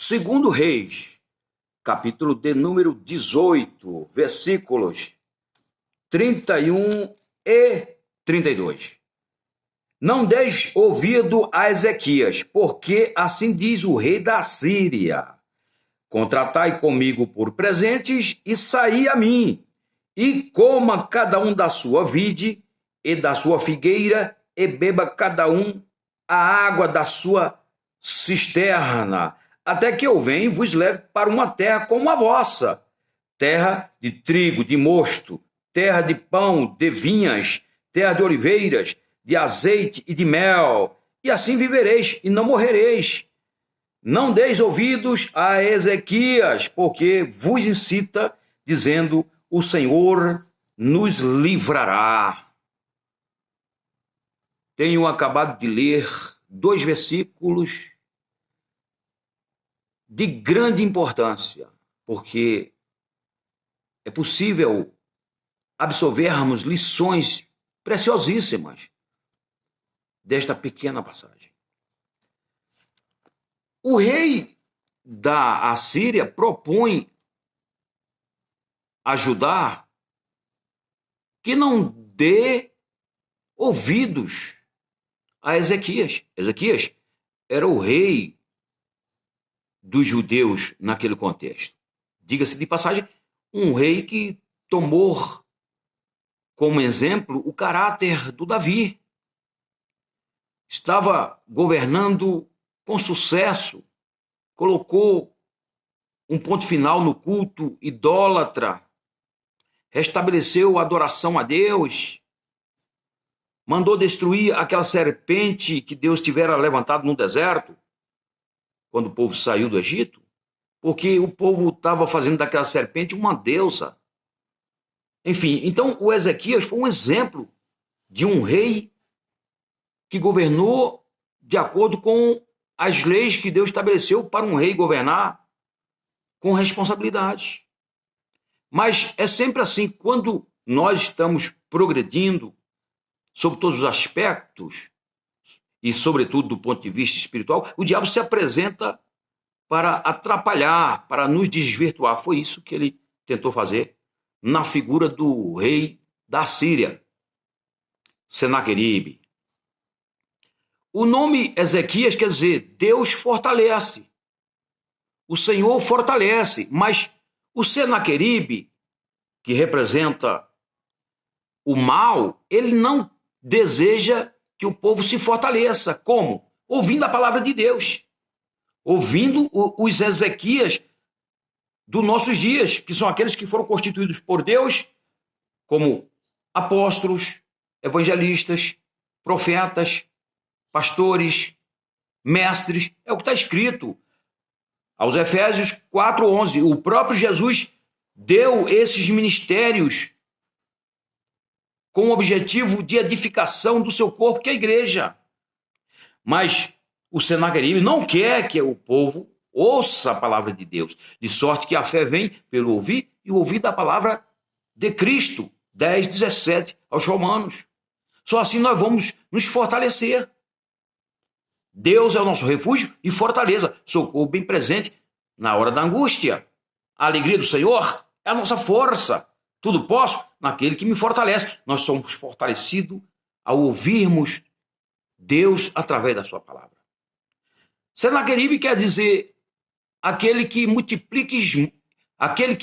Segundo Reis, capítulo de número 18, versículos 31 e 32. Não deis ouvido a Ezequias, porque assim diz o rei da Síria: contratai comigo por presentes e saí a mim, e coma cada um da sua vide e da sua figueira, e beba cada um a água da sua cisterna, até que eu venha e vos leve para uma terra como a vossa, terra de trigo, de mosto, terra de pão, de vinhas, terra de oliveiras, de azeite e de mel, e assim vivereis e não morrereis. Não deis ouvidos a Ezequias, porque vos incita, dizendo: o Senhor nos livrará. Tenho acabado de ler 2 versículos de grande importância, porque é possível absorvermos lições preciosíssimas desta pequena passagem. O rei da Assíria propõe a Judá que não dê ouvidos a Ezequias. Ezequias era o rei dos judeus naquele contexto. Diga-se de passagem, um rei que tomou como exemplo o caráter do Davi. Estava governando com sucesso, colocou um ponto final no culto idólatra, restabeleceu a adoração a Deus, mandou destruir aquela serpente que Deus tivera levantado no deserto, quando o povo saiu do Egito, porque o povo estava fazendo daquela serpente uma deusa. Enfim, então o Ezequias foi um exemplo de um rei que governou de acordo com as leis que Deus estabeleceu para um rei governar com responsabilidade. Mas é sempre assim, quando nós estamos progredindo sobre todos os aspectos, e sobretudo do ponto de vista espiritual, o diabo se apresenta para atrapalhar, para nos desvirtuar. Foi isso que ele tentou fazer na figura do rei da Síria, Senaqueribe. O nome Ezequias quer dizer Deus fortalece, o Senhor fortalece, mas o Senaqueribe, que representa o mal, ele não deseja que o povo se fortaleça. Como? Ouvindo a palavra de Deus, ouvindo os Ezequias dos nossos dias, que são aqueles que foram constituídos por Deus como apóstolos, evangelistas, profetas, pastores, mestres. É o que está escrito aos Efésios 4:11. O próprio Jesus deu esses ministérios com o objetivo de edificação do seu corpo, que é a igreja. Mas o Senaqueribe não quer que o povo ouça a palavra de Deus, de sorte que a fé vem pelo ouvir, e o ouvir da palavra de Cristo. 10:17 aos Romanos. Só assim nós vamos nos fortalecer. Deus é o nosso refúgio e fortaleza, socorro bem presente na hora da angústia. A alegria do Senhor é a nossa força. Tudo posso naquele que me fortalece. Nós somos fortalecidos ao ouvirmos Deus através da sua palavra. Senaqueribe quer dizer aquele que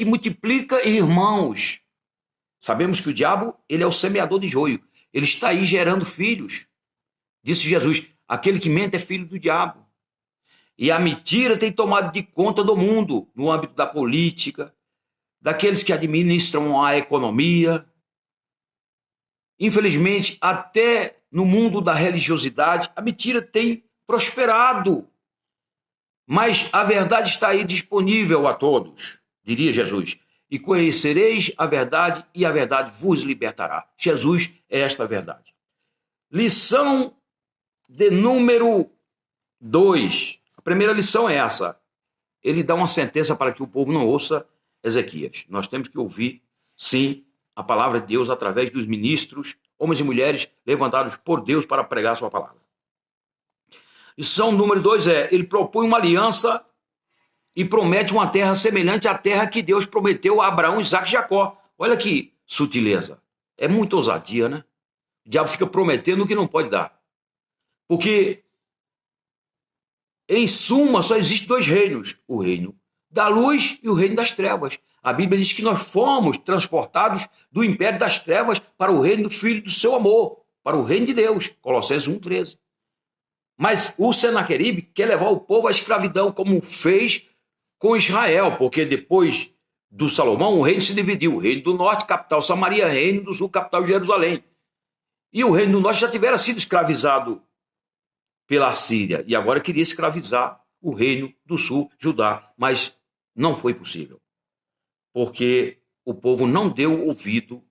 multiplica irmãos. Sabemos que o diabo, ele é o semeador de joio. Ele está aí gerando filhos. Disse Jesus: aquele que mente é filho do diabo. E a mentira tem tomado de conta do mundo, no âmbito da política, daqueles que administram a economia. Infelizmente, até no mundo da religiosidade, a mentira tem prosperado. Mas a verdade está aí disponível a todos, diria Jesus. E conhecereis a verdade, e a verdade vos libertará. Jesus é esta verdade. Lição de número 2. A primeira lição é essa. Ele dá uma sentença para que o povo não ouça Ezequias. Nós temos que ouvir, sim, a palavra de Deus através dos ministros, homens e mulheres levantados por Deus para pregar a sua palavra. Lição número 2 é, ele propõe uma aliança e promete uma terra semelhante à terra que Deus prometeu a Abraão, Isaque e Jacó. Olha que sutileza. É muita ousadia, né? O diabo fica prometendo o que não pode dar. Porque, em suma, só existe dois reinos. O reino da luz e o reino das trevas. A Bíblia diz que nós fomos transportados do império das trevas para o reino do Filho do seu amor, para o reino de Deus. Colossenses 1,13. Mas o Senaqueribe quer levar o povo à escravidão, como fez com Israel, porque depois do Salomão o reino se dividiu. O reino do norte, capital Samaria, reino do sul, capital Jerusalém. E o reino do norte já tivera sido escravizado pela Síria, e agora queria escravizar o reino do sul, Judá, mas não foi possível, porque o povo não deu ouvido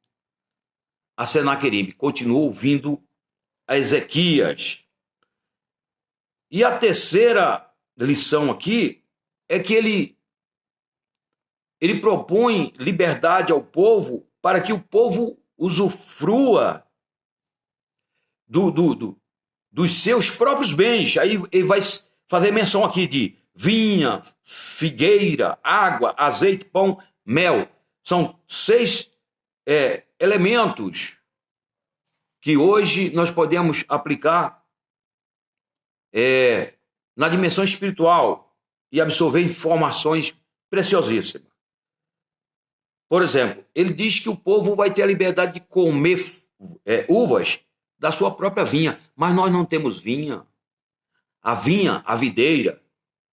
a Senaqueribe, continuou ouvindo a Ezequias. E a terceira lição aqui é que ele propõe liberdade ao povo para que o povo usufrua dos seus próprios bens. Aí ele vai fazer menção aqui de vinha, figueira, água, azeite, pão, mel. São 6 elementos que hoje nós podemos aplicar na dimensão espiritual e absorver informações preciosíssimas. Por exemplo, ele diz que o povo vai ter a liberdade de comer uvas da sua própria vinha, mas nós não temos vinha. A vinha, a videira,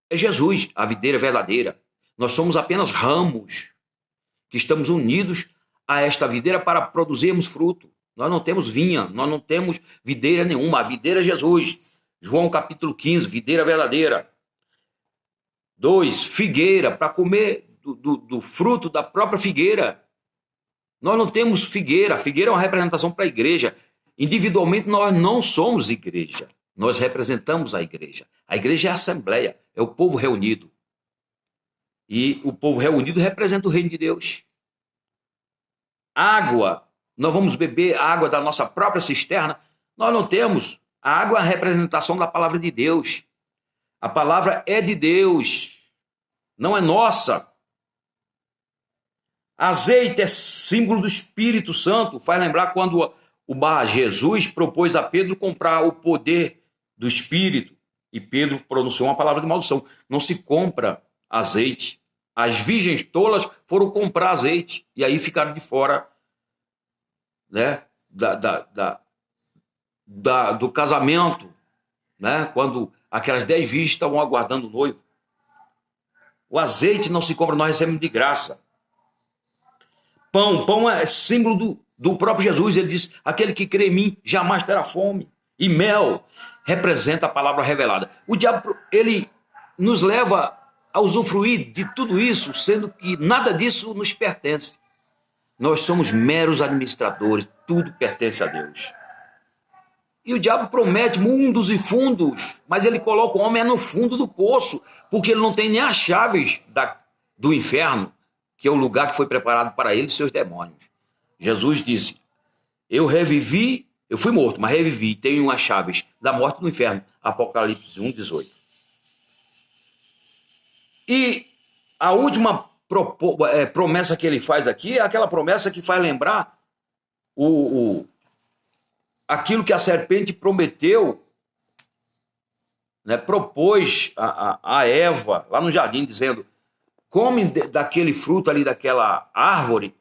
é Jesus, a videira verdadeira. Nós somos apenas ramos que estamos unidos a esta videira para produzirmos fruto. Nós não temos vinha, nós não temos videira nenhuma. A videira é Jesus. João capítulo 15, videira verdadeira. 2, figueira, para comer do fruto da própria figueira. Nós não temos figueira. A figueira é uma representação para a igreja. Individualmente nós não somos igreja. Nós representamos a igreja. A igreja é a assembleia, é o povo reunido. E o povo reunido representa o reino de Deus. Água, nós vamos beber a água da nossa própria cisterna. Nós não temos. A água é a representação da palavra de Deus. A palavra é de Deus, não é nossa. Azeite é símbolo do Espírito Santo. Faz lembrar quando Jesus propôs a Pedro comprar o poder do Espírito. E Pedro pronunciou uma palavra de maldição. Não se compra azeite. As virgens tolas foram comprar azeite. E aí ficaram de fora, né, do casamento, né, quando aquelas 10 virgens estavam aguardando o noivo. O azeite não se compra, nós recebemos de graça. Pão é símbolo do próprio Jesus. Ele diz, aquele que crê em mim jamais terá fome. E mel representa a palavra revelada. O diabo, ele nos leva a usufruir de tudo isso, sendo que nada disso nos pertence. Nós somos meros administradores, tudo pertence a Deus. E o diabo promete mundos e fundos, mas ele coloca o homem no fundo do poço, porque ele não tem nem as chaves do inferno, que é o lugar que foi preparado para ele e seus demônios. Jesus disse, eu fui morto, mas revivi, tenho as chaves da morte e do inferno. Apocalipse 1:18. E a última promessa que ele faz aqui é aquela promessa que faz lembrar aquilo que a serpente prometeu, né, propôs a Eva lá no jardim, dizendo, come daquele fruto ali, daquela árvore,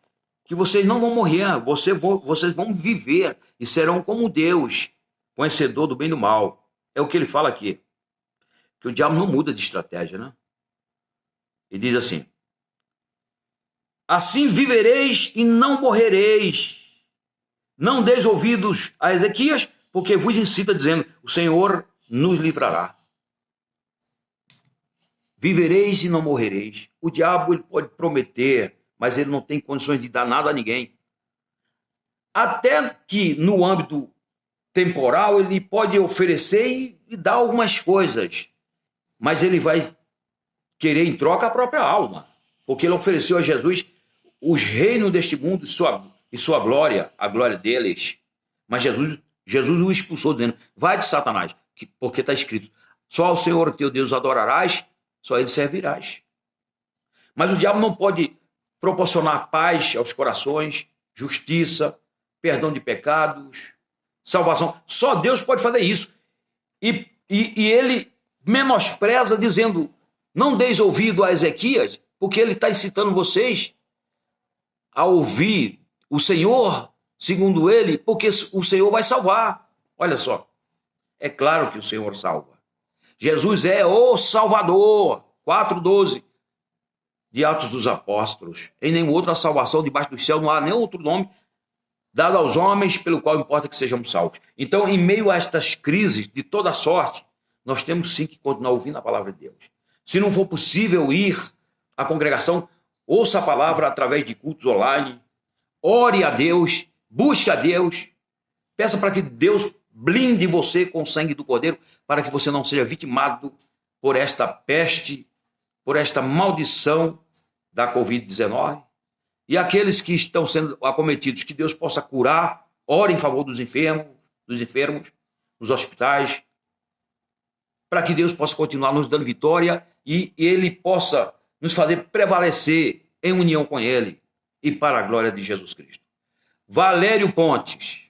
que vocês não vão morrer, vocês vão viver e serão como Deus, conhecedor do bem e do mal. É o que ele fala aqui. Que o diabo não muda de estratégia, né? Ele diz assim, assim vivereis e não morrereis. Não deis ouvidos a Ezequias, porque vos incita dizendo, o Senhor nos livrará. Vivereis e não morrereis. O diabo ele pode prometer, mas ele não tem condições de dar nada a ninguém. Até que no âmbito temporal ele pode oferecer e dar algumas coisas, mas ele vai querer em troca a própria alma, porque ele ofereceu a Jesus os reinos deste mundo e sua glória, a glória deles. Mas Jesus o expulsou, dizendo, vai de Satanás, porque está escrito, só ao Senhor teu Deus adorarás, só ele servirás. Mas o diabo não pode proporcionar paz aos corações, justiça, perdão de pecados, salvação. Só Deus pode fazer isso. E ele menospreza dizendo, não deis ouvido a Ezequias, porque ele está incitando vocês a ouvir o Senhor, segundo ele, porque o Senhor vai salvar. Olha só, é claro que o Senhor salva. Jesus é o Salvador. 4:12 de Atos dos Apóstolos. Em nenhuma outra salvação debaixo do céu não há nenhum outro nome dado aos homens pelo qual importa que sejamos salvos. Então, em meio a estas crises de toda sorte, nós temos sim que continuar ouvindo a palavra de Deus. Se não for possível ir à congregação, ouça a palavra através de cultos online, ore a Deus, busque a Deus, peça para que Deus blinde você com o sangue do Cordeiro, para que você não seja vitimado por esta peste, por esta maldição da Covid-19. E aqueles que estão sendo acometidos, que Deus possa curar, ore em favor dos enfermos, nos hospitais, para que Deus possa continuar nos dando vitória e Ele possa nos fazer prevalecer em união com Ele e para a glória de Jesus Cristo. Valério Pontes.